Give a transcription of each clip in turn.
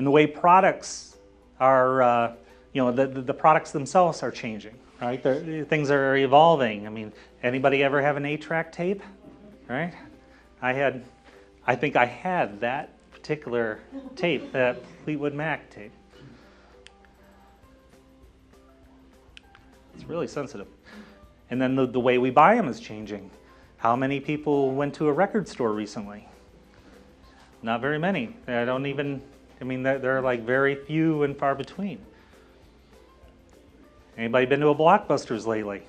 And the way products are, the products themselves are changing, right? Things are evolving. I mean, anybody ever have an 8-track tape, right? I think I had that particular tape, that Fleetwood Mac tape. It's really sensitive. And then the way we buy them is changing. How many people went to a record store recently? Not very many. They're like very few and far between. Anybody been to a Blockbusters lately?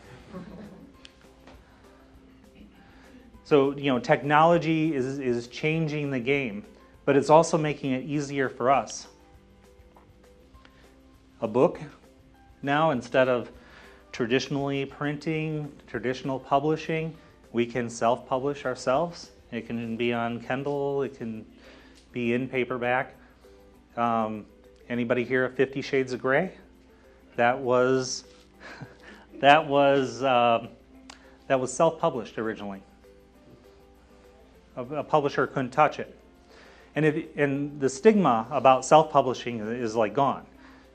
So, technology is changing the game, but it's also making it easier for us. A book now, instead of traditionally printing, traditional publishing, we can self-publish ourselves. It can be on Kindle, it can be in paperback. Anybody here of 50 Shades of Grey? That was self-published originally. A publisher couldn't touch it. And the stigma about self-publishing is like gone.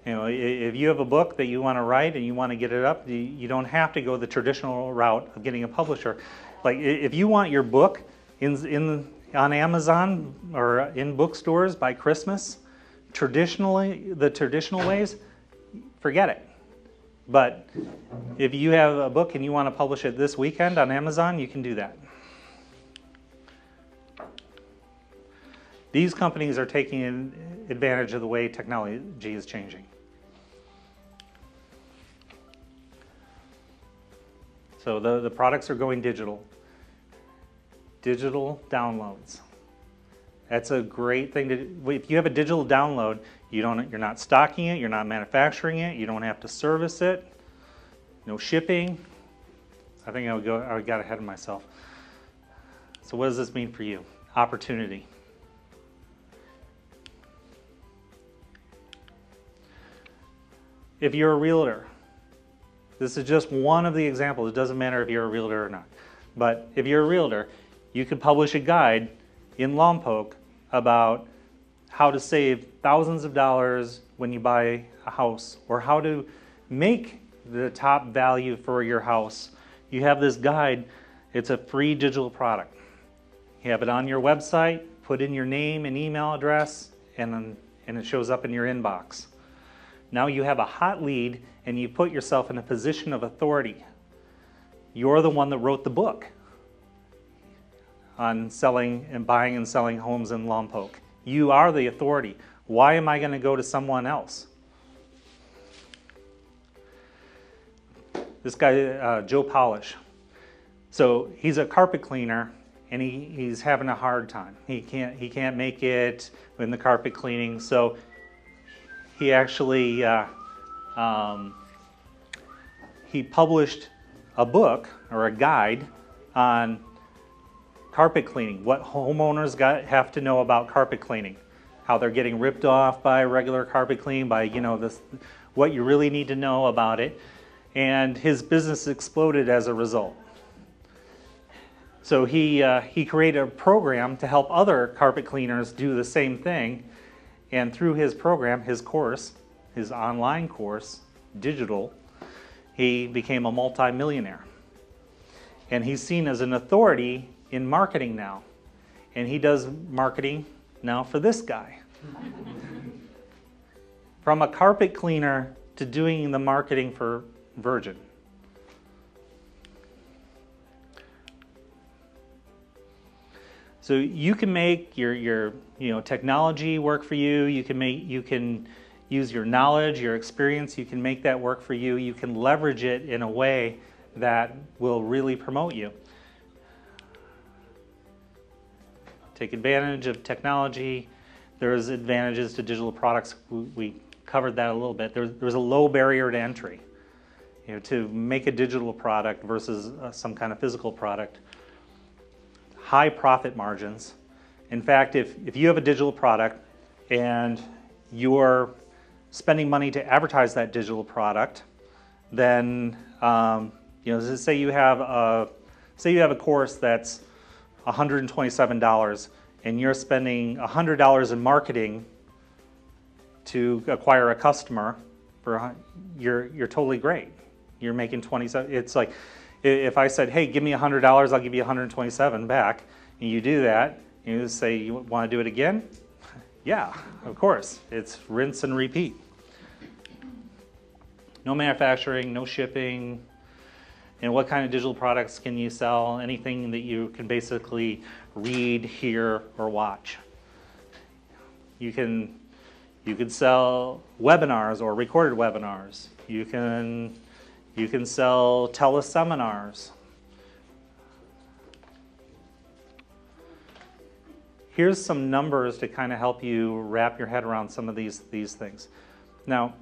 If you have a book that you want to write and you want to get it up, you don't have to go the traditional route of getting a publisher. Like if you want your book on Amazon or in bookstores by Christmas, the traditional ways, forget it. But if you have a book and you want to publish it this weekend on Amazon, you can do that. These companies are taking advantage of the way technology is changing. So the products are going digital. Digital downloads. That's a great thing to do. If you have a digital download, you're not stocking it, you're not manufacturing it, you don't have to service it, no shipping. I think I got ahead of myself. So what does this mean for you? Opportunity. If you're a realtor, this is just one of the examples. It doesn't matter if you're a realtor or not. But if you're a realtor, you could publish a guide in Lompoc about how to save thousands of dollars when you buy a house, or how to make the top value for your house. You have this guide. It's a free digital product. You have it on your website, put in your name and email address, and it shows up in your inbox. Now you have a hot lead and you put yourself in a position of authority. You're the one that wrote the book on selling and buying and selling homes in Lompoc. You are the authority. Why am I going to go to someone else? This guy, Joe Polish. So he's a carpet cleaner and he's having a hard time. He can't make it in the carpet cleaning. So he actually he published a book or a guide on carpet cleaning, what homeowners have to know about carpet cleaning, how they're getting ripped off by regular carpet cleaning, by what you really need to know about it. And his business exploded as a result. So he created a program to help other carpet cleaners do the same thing. And through his program, his course, his online course, digital, he became a multi-millionaire. And he's seen as an authority in marketing now. And he does marketing now for this guy. From a carpet cleaner to doing the marketing for Virgin. So you can make your technology work for you. You can use your knowledge, your experience. You can make that work for you. You can leverage it in a way that will really promote you. Take advantage of technology. There's advantages to digital products. We covered that a little bit. There's a low barrier to entry, to make a digital product versus some kind of physical product. High profit margins. In fact, if you have a digital product and you're spending money to advertise that digital product, then say you have a course that's $127 and you're spending $100 in marketing to acquire a customer, you're totally great. You're making 27. It's like if I said, hey, give me $100, I'll give you 127 back, and you do that, you say, you want to do it again? Yeah, of course. It's rinse and repeat. No manufacturing, no shipping. And what kind of digital products can you sell? Anything that you can basically read, hear, or watch. You can sell webinars or recorded webinars. You can sell teleseminars. Here's some numbers to kind of help you wrap your head around some of these things. Now,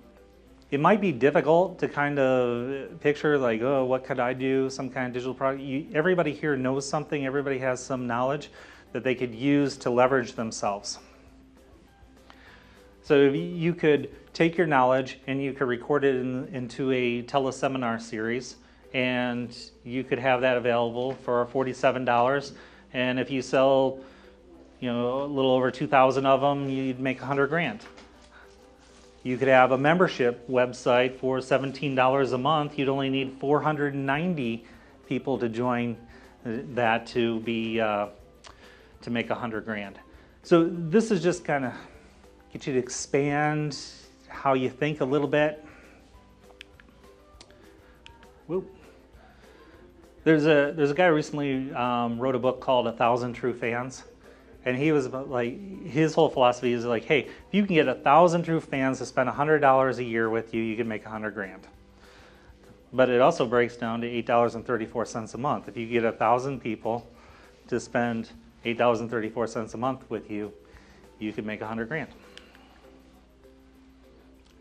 it might be difficult to kind of picture like, oh, what could I do? Some kind of digital product. Everybody here knows something. Everybody has some knowledge that they could use to leverage themselves. So you could take your knowledge and you could record it into a teleseminar series, and you could have that available for $47. And if you sell, a little over 2,000 of them, you'd make 100 grand. You could have a membership website for $17 a month. You'd only need 490 people to join that to make 100 grand. So this is just kind of get you to expand how you think a little bit. Whoop. There's a guy who recently wrote a book called 1,000 True Fans. And he was like, his whole philosophy is like, hey, if you can get 1,000 true fans to spend $100 a year with you, you can make 100 grand. But it also breaks down to $8.34 a month. If you get 1,000 people to spend $8.34 a month with you, you could make 100 grand.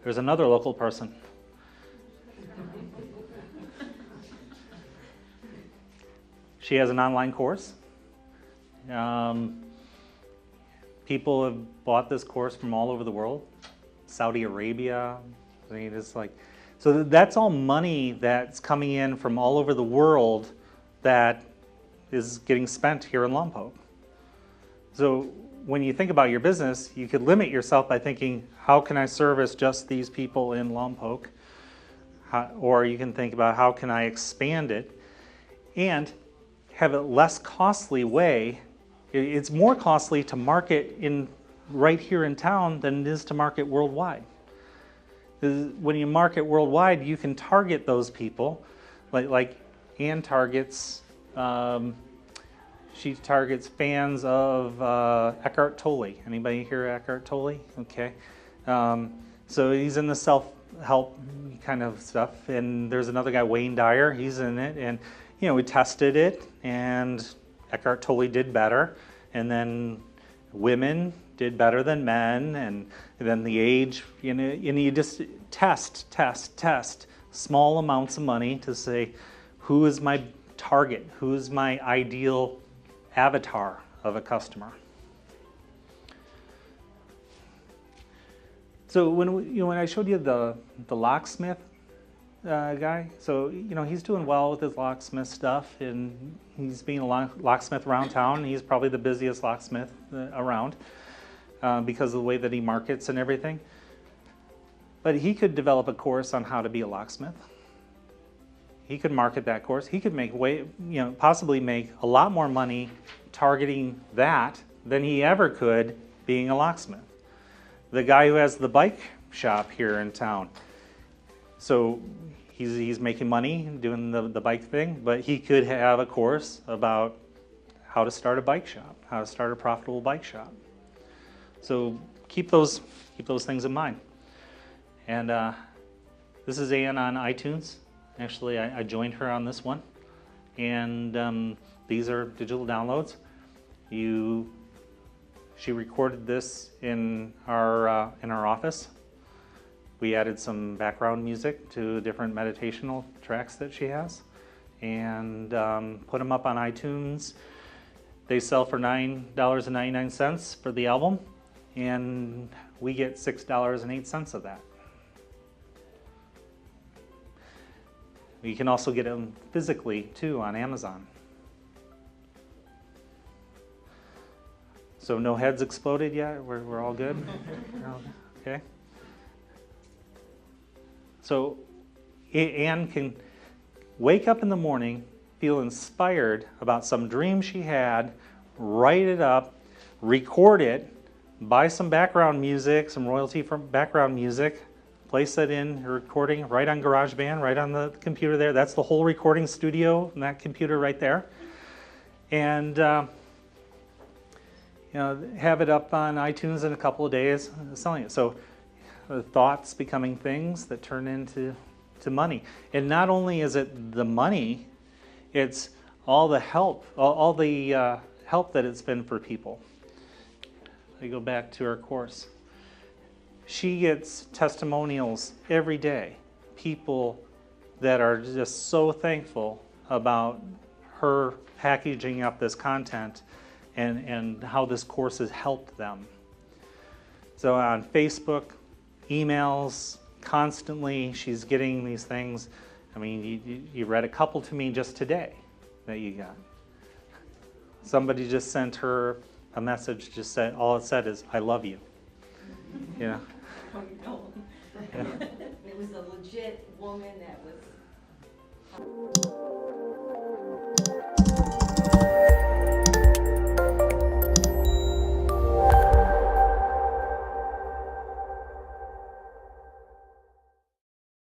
There's another local person. She has an online course. People have bought this course from all over the world, Saudi Arabia. I mean, it's like, so that's all money that's coming in from all over the world that is getting spent here in Lompoc. So when you think about your business, you could limit yourself by thinking, how can I service just these people in Lompoc? Or you can think about, how can I expand it and have a less costly way. It's more costly to market right here in town than it is to market worldwide. When you market worldwide, you can target those people, like Ann targets. She targets fans of Eckhart Tolle. Anybody hear Eckhart Tolle? Okay. So he's in the self-help kind of stuff, and there's another guy, Wayne Dyer. He's in it, and we tested it, and Eckhart Tolle did better, and then women did better than men, and then the age, and you just test small amounts of money to say, who is my target? Who is my ideal avatar of a customer? So when I showed you the locksmith guy, so he's doing well with his locksmith stuff, and he's being a locksmith around town. He's probably the busiest locksmith around because of the way that he markets and everything. But he could develop a course on how to be a locksmith. He could market that course. He could possibly make a lot more money targeting that than he ever could being a locksmith. The guy who has the bike shop here in town, so he's making money doing the bike thing, but he could have a course about how to start a bike shop, how to start a profitable bike shop. So keep those things in mind. And this is Ann on iTunes. Actually, I joined her on this one, and these are digital downloads. She recorded this in our office. We added some background music to different meditational tracks that she has, and put them up on iTunes. They sell for $9.99 for the album, and we get $6.08 of that. You can also get them physically too on Amazon. So no heads exploded yet? We're all good? Okay. So Anne can wake up in the morning, feel inspired about some dream she had, write it up, record it, buy some background music, some royalty from background music, place that in her recording right on GarageBand, right on the computer there. That's the whole recording studio in that computer right there. And have it up on iTunes in a couple of days, selling it. So thoughts becoming things that turn into money. And not only is it the money, it's all the help, all the help that it's been for people. I go back to our course. She gets testimonials every day. People that are just so thankful about her packaging up this content and how this course has helped them. So on Facebook, emails, constantly she's getting these things. I mean, you read a couple to me just today that you got. Somebody just sent her a message, just said, all it said is, I love you. You know? Oh, no. Yeah. It was a legit woman that was...